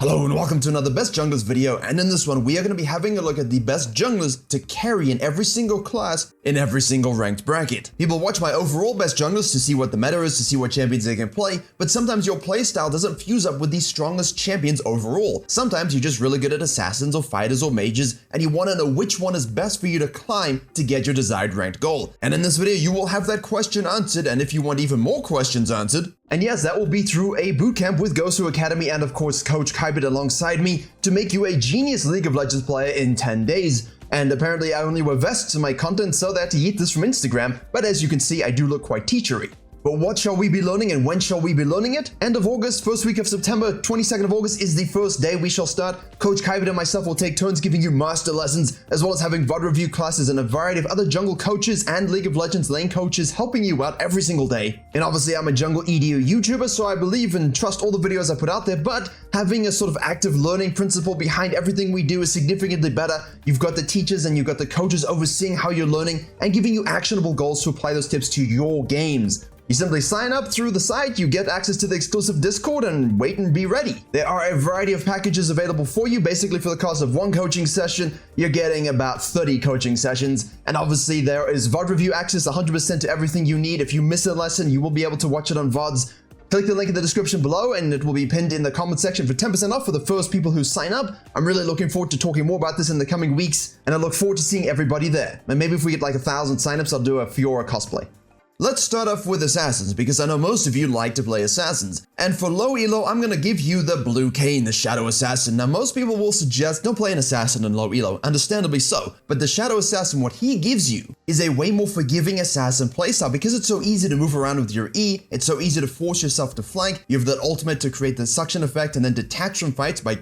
Hello and welcome to another Best Junglers video, and in this one we are going to be having a look at the best junglers to carry in every single class in every single ranked bracket. People watch my overall best junglers to see what the meta is, to see what champions they can play, but sometimes your playstyle doesn't fuse up with the strongest champions overall. Sometimes you're just really good at assassins or fighters or mages, and you want to know which one is best for you to climb to get your desired ranked goal. And in this video you will have that question answered, and if you want even more questions answered, and yes, that will be through a bootcamp with Gosu Academy and of course Coach Kybit alongside me to make you a genius League of Legends player in 10 days. And apparently I only wear vests in my content so that to eat this from Instagram, but as you can see I do look quite teachery. But what shall we be learning and when shall we be learning it? End of August, first week of September, 22nd of August is the first day we shall start. Coach Kybit and myself will take turns giving you master lessons, as well as having VOD review classes and a variety of other jungle coaches and League of Legends lane coaches helping you out every single day. And obviously I'm a jungle EDU YouTuber, so I believe and trust all the videos I put out there, but having a sort of active learning principle behind everything we do is significantly better. You've got the teachers and you've got the coaches overseeing how you're learning and giving you actionable goals to apply those tips to your games. You simply sign up through the site, you get access to the exclusive Discord, and wait and be ready. There are a variety of packages available for you. Basically, for the cost of one coaching session, you're getting about 30 coaching sessions. And obviously, there is VOD review access 100% to everything you need. If you miss a lesson, you will be able to watch it on VODs. Click the link in the description below and it will be pinned in the comment section for 10% off for the first people who sign up. I'm really looking forward to talking more about this in the coming weeks, and I look forward to seeing everybody there. And maybe if we get like 1,000 signups, I'll do a Fiora cosplay. Let's start off with assassins, because I know most of you like to play assassins. And for low elo, I'm gonna give you the Blue Cane, the Shadow Assassin. Now most people will suggest don't play an assassin in low elo, understandably so, but the Shadow Assassin, what he gives you is a way more forgiving assassin playstyle because it's so easy to move around with your E, it's so easy to force yourself to flank, you have that ultimate to create the suction effect and then detach from fights by,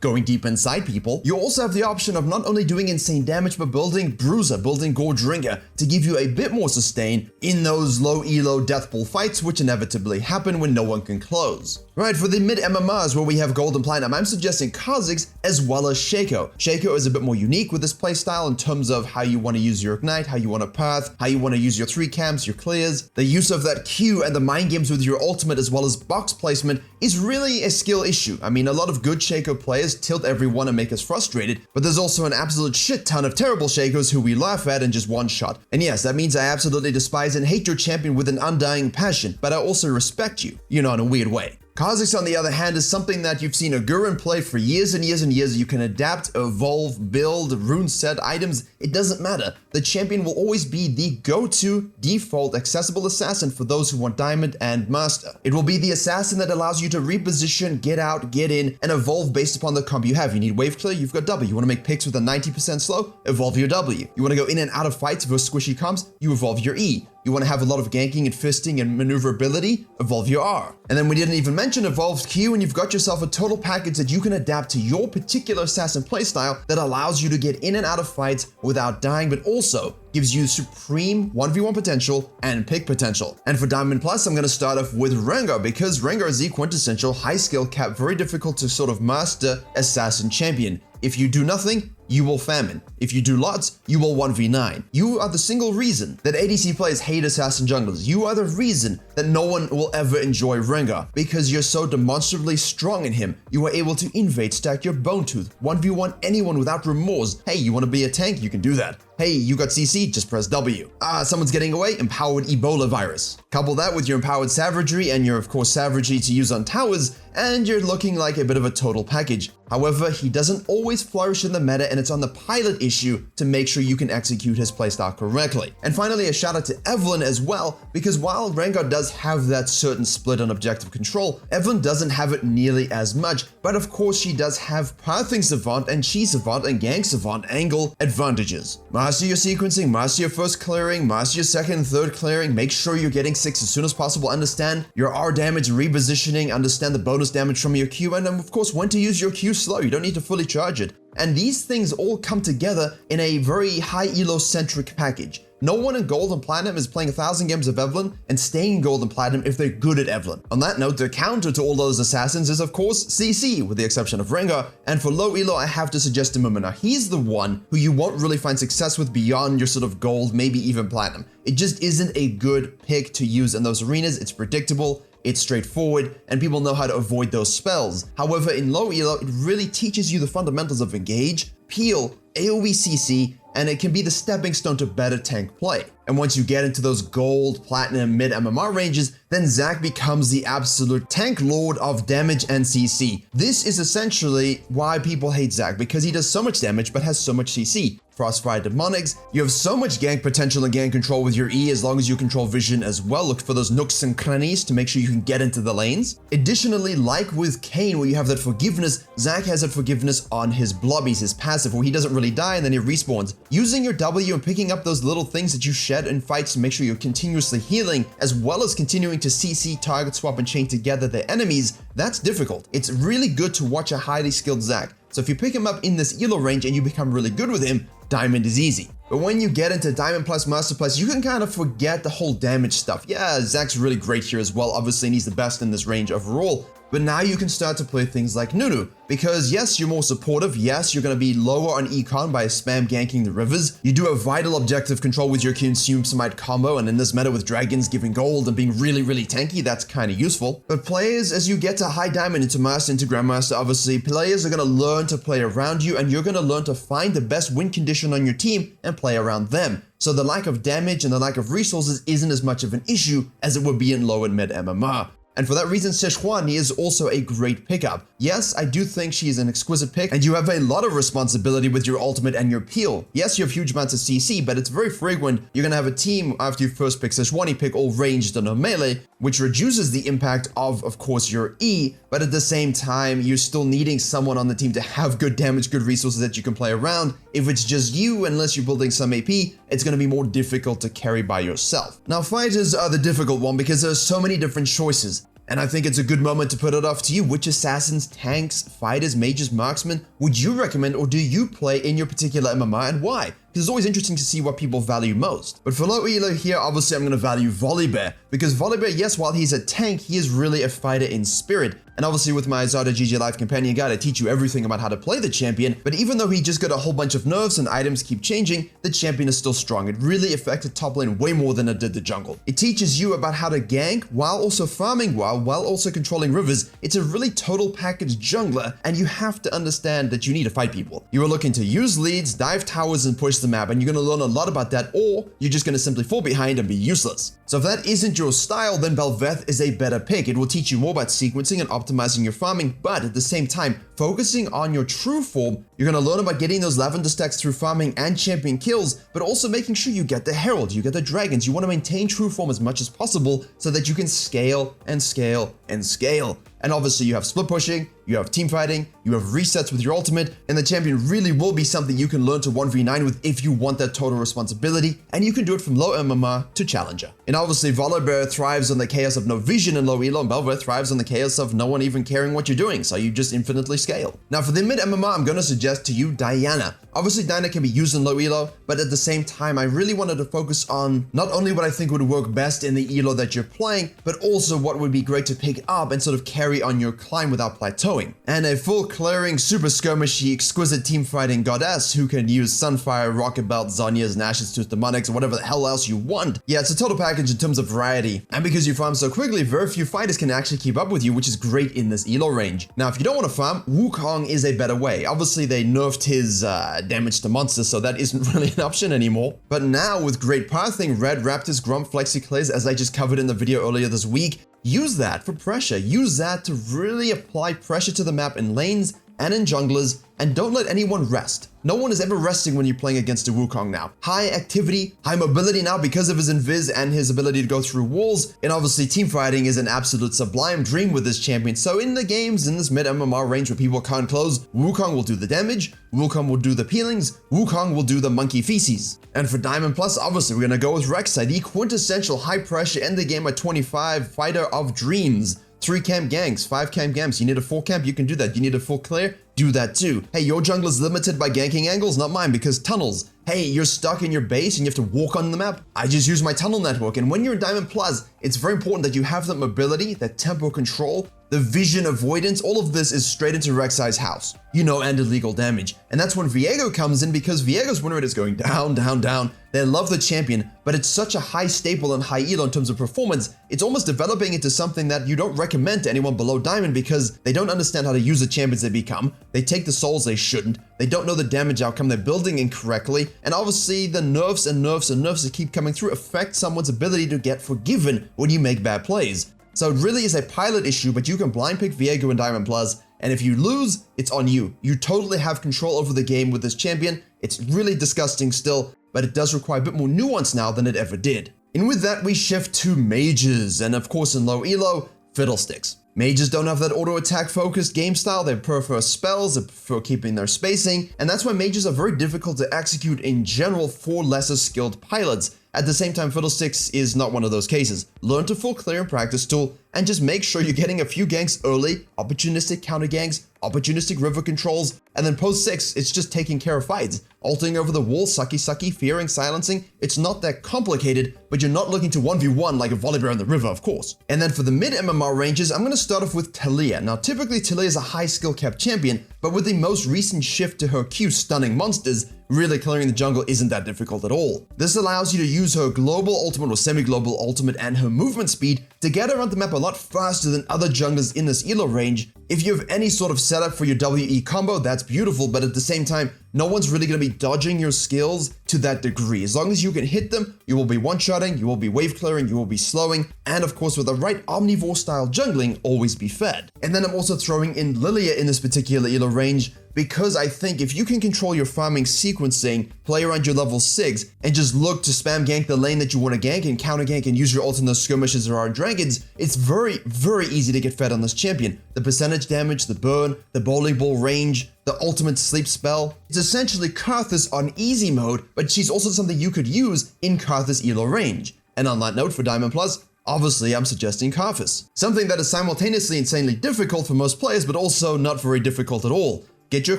going deep inside people. You also have the option of not only doing insane damage, but building Bruiser, building Gorge Ringer to give you a bit more sustain in those low elo death pool fights which inevitably happen when no one can close. Right, for the mid MMRs where we have gold and platinum, I'm suggesting Kha'Zix as well as Shaco. Shaco is a bit more unique with this playstyle in terms of how you want to use your ignite, how you want to path, how you want to use your 3 camps, your clears. The use of that Q and the mind games with your ultimate as well as box placement is really a skill issue. I mean, a lot of good Shaco players tilt everyone and make us frustrated, but there's also an absolute shit ton of terrible Shacos who we laugh at in just one shot. And yes, that means I absolutely despise and hate your champion with an undying passion, but I also respect you, in a weird way. Kha'Zix, on the other hand, is something that you've seen Igurin play for years and years and years. You can adapt, evolve, build, rune set, items, it doesn't matter. The champion will always be the go-to, default, accessible assassin for those who want Diamond and Master. It will be the assassin that allows you to reposition, get out, get in, and evolve based upon the comp you have. You need wave clear, you've got W. You want to make picks with a 90% slow? Evolve your W. You want to go in and out of fights versus squishy comps? You evolve your E. You want to have a lot of ganking and fisting and maneuverability? Evolve your R. And then we didn't even mention evolved Q, and you've got yourself a total package that you can adapt to your particular assassin playstyle that allows you to get in and out of fights without dying, but also gives you supreme 1v1 potential and pick potential. And for Diamond Plus, I'm going to start off with Rengar, because Rengar is the quintessential high skill cap, very difficult to sort of master assassin champion. If you do nothing, you will famine. If you do lots, you will 1v9. You are the single reason that ADC players hate assassin junglers. You are the reason that no one will ever enjoy Rengar, because you're so demonstrably strong in him. You are able to invade, stack your bone tooth, 1v1 anyone without remorse. Hey, you want to be a tank? You can do that. Hey, you got CC? Just press W. Someone's getting away? Empowered Ebola virus. Couple that with your empowered savagery and your, of course, savagery to use on towers, and you're looking like a bit of a total package. However, he doesn't always flourish in the meta, and it's on the pilot issue to make sure you can execute his playstyle correctly. And finally, a shout out to Evelyn as well, because while Rengar does have that certain split on objective control, Evelyn doesn't have it nearly as much, but of course she does have pathing savant and chi savant and gang savant angle advantages. Master your sequencing, master your first clearing, master your second and third clearing, make sure you're getting 6 as soon as possible, understand your R damage repositioning, understand the bonus damage from your Q, and of course when to use your Q slow, you don't need to fully charge it. And these things all come together in a very high elo-centric package. No one in Gold and Platinum is playing 1,000 games of Evelyn and staying in Gold and Platinum if they're good at Evelyn. On that note, the counter to all those assassins is of course CC, with the exception of Rengar, and for low elo I have to suggest Mumina. He's the one who you won't really find success with beyond your sort of Gold, maybe even Platinum. It just isn't a good pick to use in those arenas. It's predictable, it's straightforward, and people know how to avoid those spells. However, in low elo, it really teaches you the fundamentals of engage, peel, AoE CC, and it can be the stepping stone to better tank play. And once you get into those gold, platinum, mid MMR ranges, then Zac becomes the absolute tank lord of damage and CC. This is essentially why people hate Zac, because he does so much damage but has so much CC. Frostfire Demonics, you have so much gank potential and gank control with your E as long as you control vision as well. Look for those nooks and crannies to make sure you can get into the lanes. Additionally, like with Kayn, where you have that forgiveness, Zac has that forgiveness on his blobbies, his passive, where he doesn't really die and then he respawns. Using your W and picking up those little things that you shed in fights to make sure you're continuously healing, as well as continuing to CC, target swap, and chain together their enemies, that's difficult. It's really good to watch a highly skilled Zac. So if you pick him up in this elo range and you become really good with him, Diamond is easy. But when you get into Diamond Plus, Master Plus, you can kind of forget the whole damage stuff. Yeah, Zac's really great here as well, obviously, and he's the best in this range overall. But now you can start to play things like Nunu, because yes, you're more supportive, yes, you're going to be lower on econ by spam ganking the rivers, you do have vital objective control with your Consume Smite combo, and in this meta with dragons giving gold and being really tanky, that's kind of useful. But players, as you get to high diamond, into master, into grandmaster, obviously, players are going to learn to play around you, and you're going to learn to find the best win condition on your team and play around them. So the lack of damage and the lack of resources isn't as much of an issue as it would be in low and mid MMR. And for that reason, Sejuani is also a great pickup. Yes, I do think she's an exquisite pick, and you have a lot of responsibility with your ultimate and your peel. Yes, you have huge amounts of CC, but it's very frequent. You're gonna have a team after you first pick Sejuani, pick all ranged and no melee, which reduces the impact of course, your E, but at the same time, you're still needing someone on the team to have good damage, good resources that you can play around. If it's just you, unless you're building some AP, it's gonna be more difficult to carry by yourself. Now, fighters are the difficult one because there's so many different choices. And I think it's a good moment to put it off to you. Which assassins, tanks, fighters, mages, marksmen would you recommend or do you play in your particular MMR, and why? Because it's always interesting to see what people value most. But for low elo here, obviously I'm going to value Volibear, because Volibear, yes, while he's a tank, he is really a fighter in spirit. And obviously with my Zada GG Life Companion Guide, I teach you everything about how to play the champion, but even though he just got a whole bunch of nerfs and items keep changing, the champion is still strong. It really affected top lane way more than it did the jungle. It teaches you about how to gank while also farming while also controlling rivers. It's a really total package jungler, and you have to understand that you need to fight people. You are looking to use leads, dive towers, and push the map, and you're going to learn a lot about that, or you're just going to simply fall behind and be useless. So if that isn't your style, then Bel'Veth is a better pick. It will teach you more about sequencing and optimizing your farming, but at the same time, focusing on your true form, you're going to learn about getting those lavender stacks through farming and champion kills, but also making sure you get the herald, you get the dragons. You want to maintain true form as much as possible so that you can scale and scale and scale. And obviously you have split pushing, you have team fighting, you have resets with your ultimate, and the champion really will be something you can learn to 1v9 with if you want that total responsibility, and you can do it from low MMR to challenger. And obviously Volibear thrives on the chaos of no vision in low elo, and Bel'Veth thrives on the chaos of no one even caring what you're doing, so you just infinitely scale. Now for the mid MMR, I'm going to suggest to you Diana. Obviously Diana can be used in low elo, but at the same time I really wanted to focus on not only what I think would work best in the elo that you're playing, but also what would be great to pick up and sort of carry on your climb without plateauing. And a full clearing, super skirmishy, exquisite team fighting goddess who can use Sunfire, Rocket Belt, Zhonya's, Nash's Tooth Demonics, or whatever the hell else you want. Yeah, it's a total package in terms of variety. And because you farm so quickly, very few fighters can actually keep up with you, which is great in this elo range. Now, if you don't want to farm, Wukong is a better way. Obviously, they nerfed his damage to monsters, so that isn't really an option anymore. But now, with great pathing, Red Raptors, Grump, Flexiclays, as I just covered in the video earlier this week, use that for pressure. Use that to really apply pressure to the map in lanes and in junglers, and don't let anyone rest. No one is ever resting when you're playing against a Wukong now. High activity, high mobility now because of his invis and his ability to go through walls, and obviously team fighting is an absolute sublime dream with this champion. So in the games, in this mid MMR range where people can't close, Wukong will do the damage, Wukong will do the peelings, Wukong will do the monkey feces. And for Diamond Plus, obviously we're gonna go with Rek'Sai, the quintessential high pressure end the game at 25 fighter of dreams. 3 camp ganks, 5 camp gamps. You need a 4 camp, you can do that. You need a full clear, do that too. Hey, your jungle is limited by ganking angles, not mine, because tunnels. Hey, you're stuck in your base and you have to walk on the map. I just use my tunnel network. And when you're in Diamond Plus, it's very important that you have that mobility, that tempo control, the vision avoidance, all of this is straight into Rek'Sai's house. You know, and illegal damage. And that's when Virkayu comes in, because Virka's win rate is going down, down, down. They love the champion, but it's such a high staple and high elo in terms of performance, it's almost developing into something that you don't recommend to anyone below Diamond because they don't understand how to use the champions they become, they take the souls they shouldn't, they don't know the damage outcome, they're building incorrectly, and obviously the nerfs and nerfs and nerfs that keep coming through affect someone's ability to get forgiven when you make bad plays. So it really is a pilot issue, but you can blind pick Virkayu in Diamond Plus, and if you lose, it's on you. You totally have control over the game with this champion. It's really disgusting still, but it does require a bit more nuance now than it ever did. And with that, we shift to mages, and of course in low elo, fiddlesticks. Mages don't have that auto attack focused game style, they prefer spells, they prefer keeping their spacing, and that's why mages are very difficult to execute in general for lesser skilled pilots. At the same time, Fiddlesticks is not one of those cases. Learn to full clear and practice tool, and just make sure you're getting a few ganks early, opportunistic counter ganks, opportunistic river controls, and then post 6, it's just taking care of fights. Ulting over the wall, sucky, fearing, silencing, it's not that complicated, but you're not looking to 1v1 like a Volibear in the river, of course. And then for the mid MMR ranges, I'm going to start off with Taliyah. Now typically Taliyah is a high skill capped champion, but with the most recent shift to her Q stunning monsters, really clearing the jungle isn't that difficult at all. This allows you to use her global ultimate or semi-global ultimate and her movement speed to get around the map a lot faster than other junglers in this elo range. If you have any sort of setup for your WE combo, that's beautiful, but at the same time, no one's really going to be dodging your skills to that degree. As long as you can hit them, you will be one-shotting, you will be wave clearing, you will be slowing, and of course with the right omnivore style jungling, always be fed. And then I'm also throwing in Lilia in this particular elo range, because I think if you can control your farming sequencing, play around your level 6, and just look to spam gank the lane that you want to gank and counter gank and use your ult in those skirmishes there are in dragons, it's very, very easy to get fed on this champion. The percentage damage, the burn, the bowling ball range, the ultimate sleep spell. It's essentially Karthus on easy mode, but she's also something you could use in Karthus elo range. And on that note, for Diamond Plus, obviously I'm suggesting Karthus. Something that is simultaneously insanely difficult for most players, but also not very difficult at all. Get your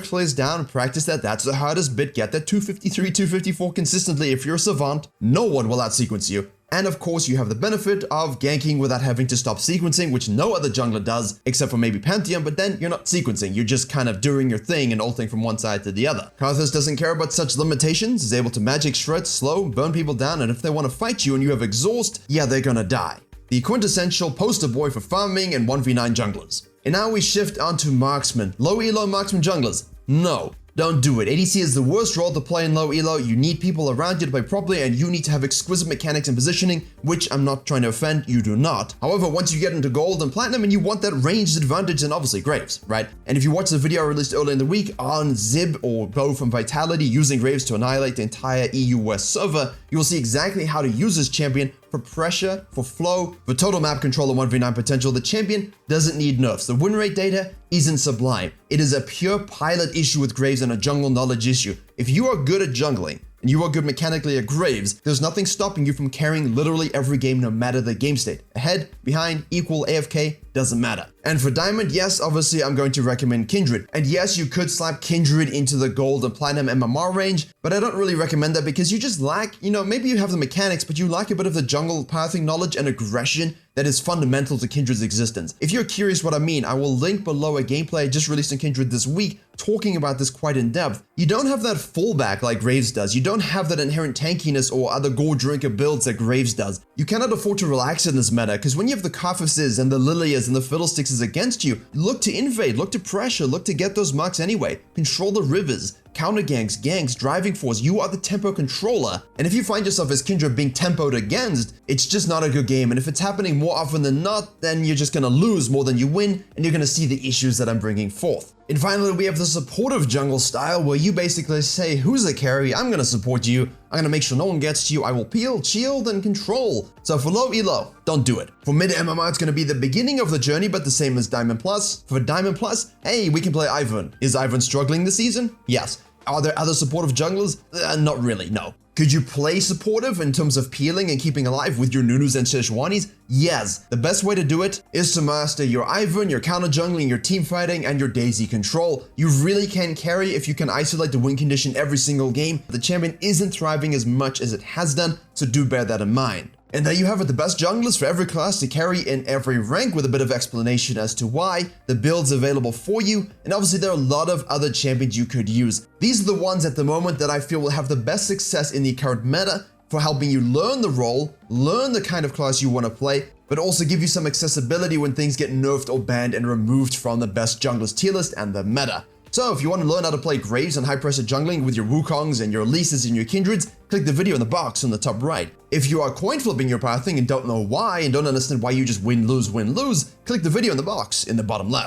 clears down, practice that, that's the hardest bit, get that 253, 254 consistently if you're a savant. No one will out-sequence you. And of course you have the benefit of ganking without having to stop sequencing, which no other jungler does, except for maybe Pantheon, but then you're not sequencing, you're just kind of doing your thing and ulting from one side to the other. Karthus doesn't care about such limitations, is able to magic shred, slow, burn people down, and if they want to fight you and you have exhaust, yeah, they're gonna die. The quintessential poster boy for farming and 1v9 junglers. And now we shift onto Marksmen. Low elo Marksman junglers. No, don't do it. ADC is the worst role to play in low elo. You need people around you to play properly, and you need to have exquisite mechanics and positioning, which I'm not trying to offend, you do not. However, once you get into gold and platinum and you want that ranged advantage, then obviously Graves, right? And if you watch the video I released earlier in the week on Zib or Go from Vitality using Graves to annihilate the entire EU West server, you will see exactly how to use this champion for pressure, for flow, for total map control and 1v9 potential. The champion doesn't need nerfs. The win rate data isn't sublime. It is a pure pilot issue with Graves and a jungle knowledge issue. If you are good at jungling, and you are good mechanically at Graves, there's nothing stopping you from carrying literally every game no matter the game state. Ahead, behind, equal, AFK, doesn't matter. And for Diamond, yes, obviously I'm going to recommend Kindred. And yes, you could slap Kindred into the gold and platinum MMR range, but I don't really recommend that because you just lack, maybe you have the mechanics, but you lack a bit of the jungle pathing knowledge and aggression that is fundamental to Kindred's existence. If you're curious what I mean, I will link below a gameplay I just released on Kindred this week talking about this quite in depth. You don't have that fallback like Graves does. You don't have that inherent tankiness or other gore drinker builds that Graves does. You cannot afford to relax in this meta because when you have the Karthuses and the Lilias and the Fiddlesticks against you, look to invade, look to pressure, look to get those marks anyway. Control the rivers. Counter ganks, driving force, you are the tempo controller. And if you find yourself as Kindred being tempoed against, it's just not a good game. And if it's happening more often than not, then you're just gonna lose more than you win, and you're gonna see the issues that I'm bringing forth. And finally, we have the supportive jungle style where you basically say, who's the carry? I'm gonna support you. I'm gonna make sure no one gets to you. I will peel, shield, and control. So for low elo, don't do it. For mid MMR, it's gonna be the beginning of the journey, but the same as Diamond Plus. For Diamond Plus, hey, we can play Ivern. Is Ivern struggling this season? Yes. Are there other supportive junglers? Not really, no. Could you play supportive in terms of peeling and keeping alive with your Nunus and Sejuanis? Yes. The best way to do it is to master your Ivern, your counter jungling, your team fighting, and your Daisy control. You really can carry if you can isolate the win condition every single game. The champion isn't thriving as much as it has done, so do bear that in mind. And there you have it, the best junglers for every class to carry in every rank, with a bit of explanation as to why, the builds available for you, and obviously there are a lot of other champions you could use. These are the ones at the moment that I feel will have the best success in the current meta for helping you learn the role, learn the kind of class you want to play, but also give you some accessibility when things get nerfed or banned and removed from the best junglers tier list and the meta. So if you want to learn how to play Graves and high pressure jungling with your Wukongs and your Lises and your Kindreds, click the video in the box on the top right. If you are coin flipping your pathing and don't know why and don't understand why you just win, lose, click the video in the box in the bottom left.